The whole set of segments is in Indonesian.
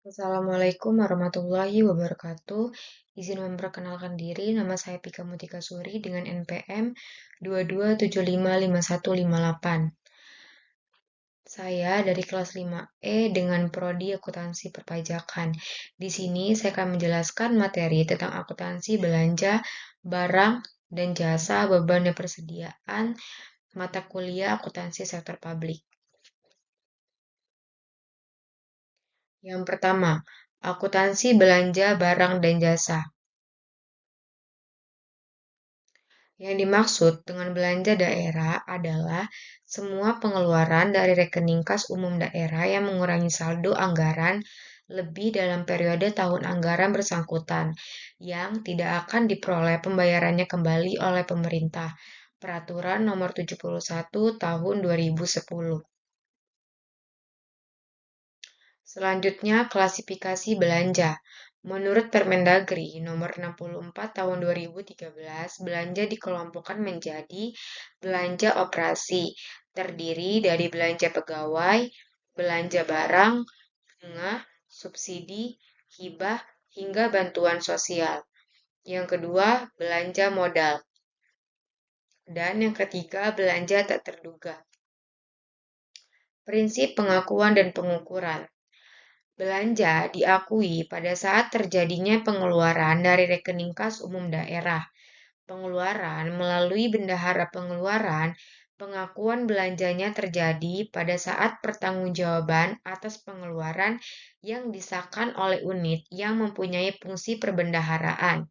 Assalamualaikum warahmatullahi wabarakatuh. Izin memperkenalkan diri, nama saya Pika Mutika Suri dengan NPM 22755158. Saya dari kelas 5E dengan prodi akuntansi perpajakan. Di sini saya akan menjelaskan materi tentang akuntansi belanja, barang, dan jasa, beban dan persediaan mata kuliah akuntansi sektor publik. Yang pertama, akuntansi belanja, barang, dan jasa. Yang dimaksud dengan belanja daerah adalah semua pengeluaran dari rekening kas umum daerah yang mengurangi saldo anggaran lebih dalam periode tahun anggaran bersangkutan yang tidak akan diperoleh pembayarannya kembali oleh pemerintah. Peraturan Nomor 71 Tahun 2010. Selanjutnya, klasifikasi belanja. Menurut Permendagri Nomor 64 Tahun 2013, belanja dikelompokkan menjadi belanja operasi, terdiri dari belanja pegawai, belanja barang, bunga, subsidi, hibah, hingga bantuan sosial. Yang kedua, belanja modal. Dan yang ketiga, belanja tak terduga. Prinsip pengakuan dan pengukuran. Belanja diakui pada saat terjadinya pengeluaran dari rekening kas umum daerah. Pengeluaran melalui bendahara pengeluaran, pengakuan belanjanya terjadi pada saat pertanggungjawaban atas pengeluaran yang disahkan oleh unit yang mempunyai fungsi perbendaharaan.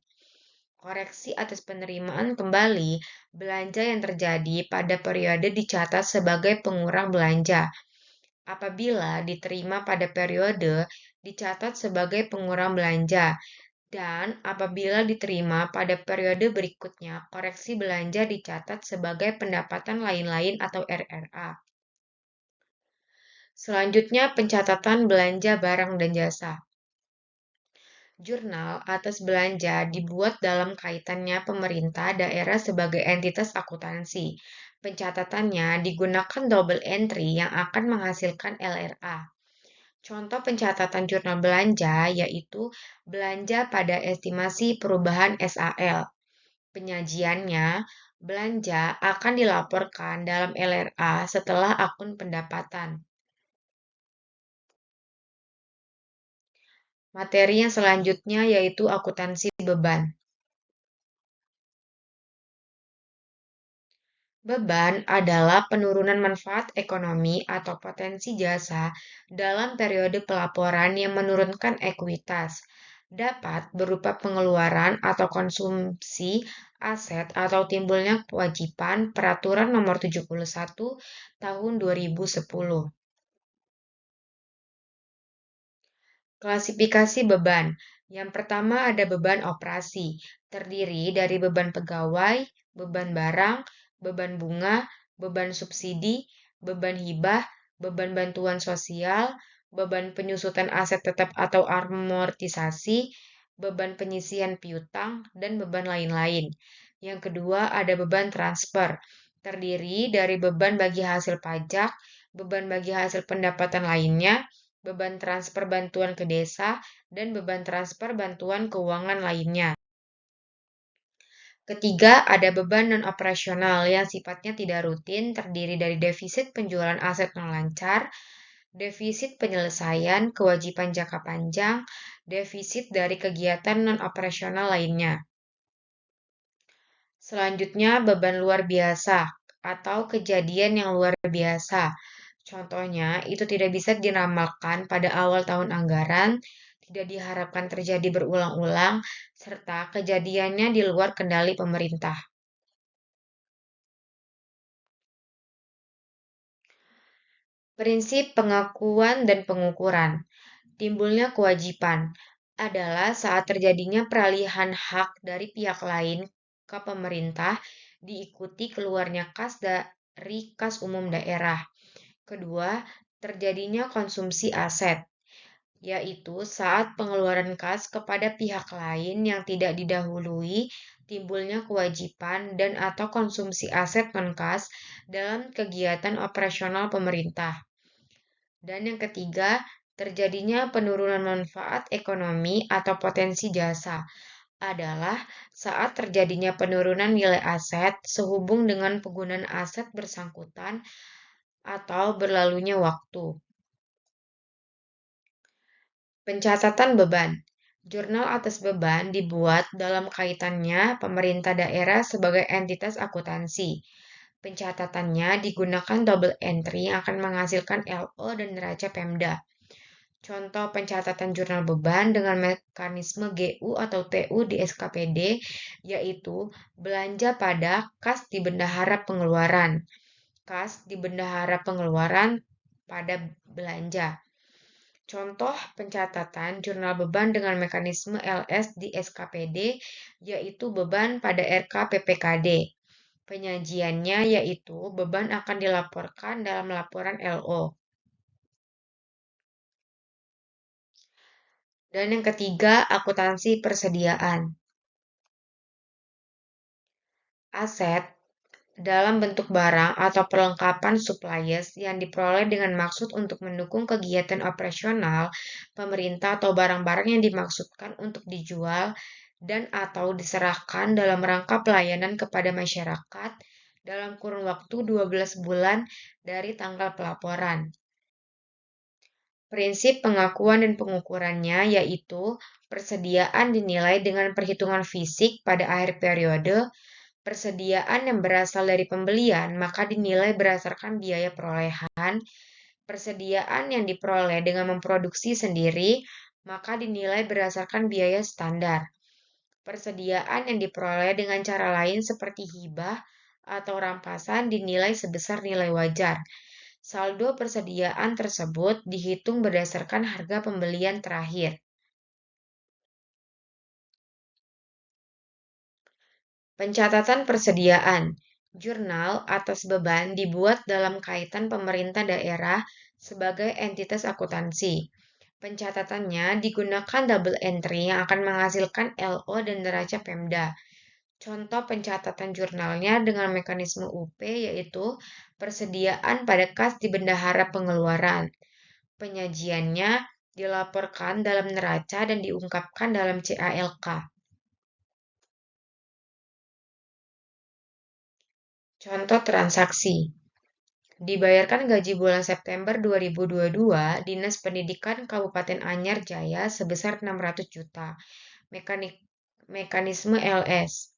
Koreksi atas penerimaan kembali belanja yang terjadi pada periode dicatat sebagai pengurang belanja. Apabila diterima pada periode, dicatat sebagai pengurang belanja, dan apabila diterima pada periode berikutnya, koreksi belanja dicatat sebagai pendapatan lain-lain atau RRA. Selanjutnya, pencatatan belanja barang dan jasa. Jurnal atas belanja dibuat dalam kaitannya pemerintah daerah sebagai entitas akuntansi. Pencatatannya digunakan double entry yang akan menghasilkan LRA. Contoh pencatatan jurnal belanja yaitu belanja pada estimasi perubahan SAL. Penyajiannya, belanja akan dilaporkan dalam LRA setelah akun pendapatan. Materi yang selanjutnya yaitu akuntansi beban. Beban adalah penurunan manfaat ekonomi atau potensi jasa dalam periode pelaporan yang menurunkan ekuitas. Dapat berupa pengeluaran atau konsumsi aset atau timbulnya kewajiban Peraturan Nomor 71 Tahun 2010. Klasifikasi beban. Yang pertama ada beban operasi, terdiri dari beban pegawai, beban barang, beban bunga, beban subsidi, beban hibah, beban bantuan sosial, beban penyusutan aset tetap atau amortisasi, beban penyisian piutang, dan beban lain-lain. Yang kedua ada beban transfer, terdiri dari beban bagi hasil pajak, beban bagi hasil pendapatan lainnya, beban transfer bantuan ke desa, dan beban transfer bantuan keuangan lainnya. Ketiga, ada beban non-operasional yang sifatnya tidak rutin, terdiri dari defisit penjualan aset non-lancar, defisit penyelesaian kewajiban jangka panjang, defisit dari kegiatan non-operasional lainnya. Selanjutnya, beban luar biasa atau kejadian yang luar biasa. Contohnya, itu tidak bisa diramalkan pada awal tahun anggaran, tidak diharapkan terjadi berulang-ulang, serta kejadiannya di luar kendali pemerintah. Prinsip pengakuan dan pengukuran. Timbulnya kewajiban adalah saat terjadinya peralihan hak dari pihak lain ke pemerintah diikuti keluarnya kas dari kas umum daerah. Kedua, terjadinya konsumsi aset, yaitu saat pengeluaran kas kepada pihak lain yang tidak didahului timbulnya kewajiban dan atau konsumsi aset non-kas dalam kegiatan operasional pemerintah. Dan yang ketiga, Terjadinya penurunan manfaat ekonomi atau potensi jasa adalah saat terjadinya penurunan nilai aset sehubung dengan penggunaan aset bersangkutan atau berlalunya waktu. Pencatatan beban. Jurnal atas beban dibuat dalam kaitannya pemerintah daerah sebagai entitas akuntansi. Pencatatannya digunakan double entry yang akan menghasilkan LO dan neraca Pemda. Contoh pencatatan jurnal beban dengan mekanisme GU atau TU di SKPD yaitu belanja pada kas di bendahara pengeluaran, kas di bendahara pengeluaran pada belanja. Contoh pencatatan jurnal beban dengan mekanisme LS di SKPD yaitu beban pada RKPPKD. Penyajiannya yaitu beban akan dilaporkan dalam laporan LO. Dan yang ketiga, akuntansi persediaan. Aset dalam bentuk barang atau perlengkapan supplies yang diperoleh dengan maksud untuk mendukung kegiatan operasional pemerintah atau barang-barang yang dimaksudkan untuk dijual dan atau diserahkan dalam rangka pelayanan kepada masyarakat dalam kurun waktu 12 bulan dari tanggal pelaporan. Prinsip pengakuan dan pengukurannya yaitu persediaan dinilai dengan perhitungan fisik pada akhir periode. Persediaan yang berasal dari pembelian maka dinilai berdasarkan biaya perolehan. Persediaan yang diperoleh dengan memproduksi sendiri maka dinilai berdasarkan biaya standar. Persediaan yang diperoleh dengan cara lain seperti hibah atau rampasan dinilai sebesar nilai wajar. Saldo persediaan tersebut dihitung berdasarkan harga pembelian terakhir. Pencatatan persediaan. Jurnal atas beban dibuat dalam kaitan pemerintah daerah sebagai entitas akuntansi. Pencatatannya digunakan double entry yang akan menghasilkan LO dan neraca Pemda. Contoh pencatatan jurnalnya dengan mekanisme UP yaitu persediaan pada kas di bendahara pengeluaran. Penyajiannya dilaporkan dalam neraca dan diungkapkan dalam CALK. Contoh transaksi. Dibayarkan gaji bulan September 2022 Dinas Pendidikan Kabupaten Anyar Jaya sebesar 600 juta. Mekanisme LS.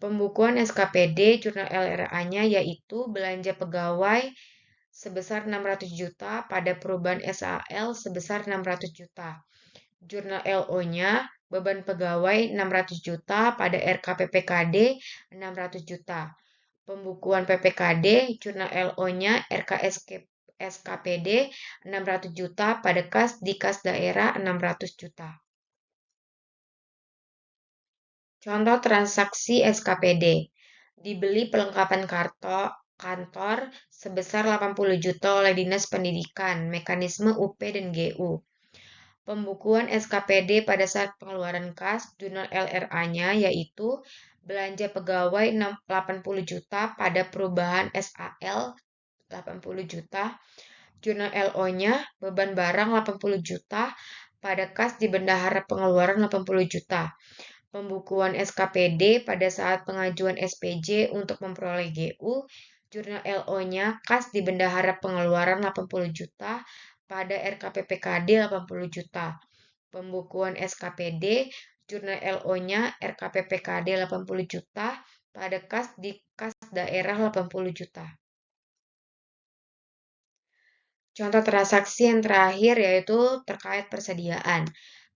Pembukuan SKPD jurnal LRA-nya yaitu belanja pegawai sebesar 600 juta pada perubahan SAL sebesar 600 juta. Jurnal LO-nya beban pegawai 600 juta pada RKPPKD 600 juta. Pembukuan PPKD jurnal LO-nya SKPD 600 juta pada kas di kas daerah 600 juta. Contoh transaksi SKPD. Dibeli perlengkapan kantor sebesar 80 juta oleh Dinas Pendidikan, mekanisme UP dan GU. Pembukuan SKPD pada saat pengeluaran kas, jurnal LRA-nya yaitu belanja pegawai 80 juta pada perubahan SAL 80 juta, jurnal LO-nya beban barang 80 juta pada kas di bendahara pengeluaran 80 juta. Pembukuan SKPD pada saat pengajuan SPJ untuk memperoleh GU, jurnal LO-nya kas di bendahara pengeluaran 80 juta pada RKPPKD 80 juta. Pembukuan SKPD, jurnal LO-nya RKPPKD 80 juta pada kas di kas daerah 80 juta. Contoh transaksi yang terakhir yaitu terkait persediaan.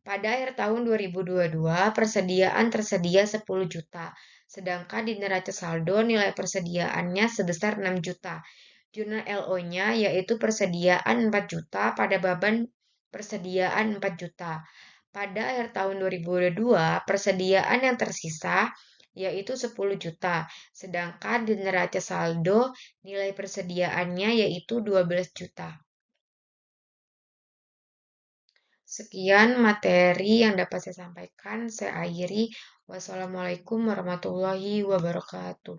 Pada akhir tahun 2022, persediaan tersedia 10 juta, sedangkan di neraca saldo nilai persediaannya sebesar 6 juta. Jurnal LO-nya yaitu persediaan 4 juta pada beban persediaan 4 juta. Pada akhir tahun 2022, persediaan yang tersisa yaitu 10 juta, sedangkan di neraca saldo nilai persediaannya yaitu 12 juta. Sekian materi yang dapat saya sampaikan. Saya akhiri. Wassalamualaikum warahmatullahi wabarakatuh.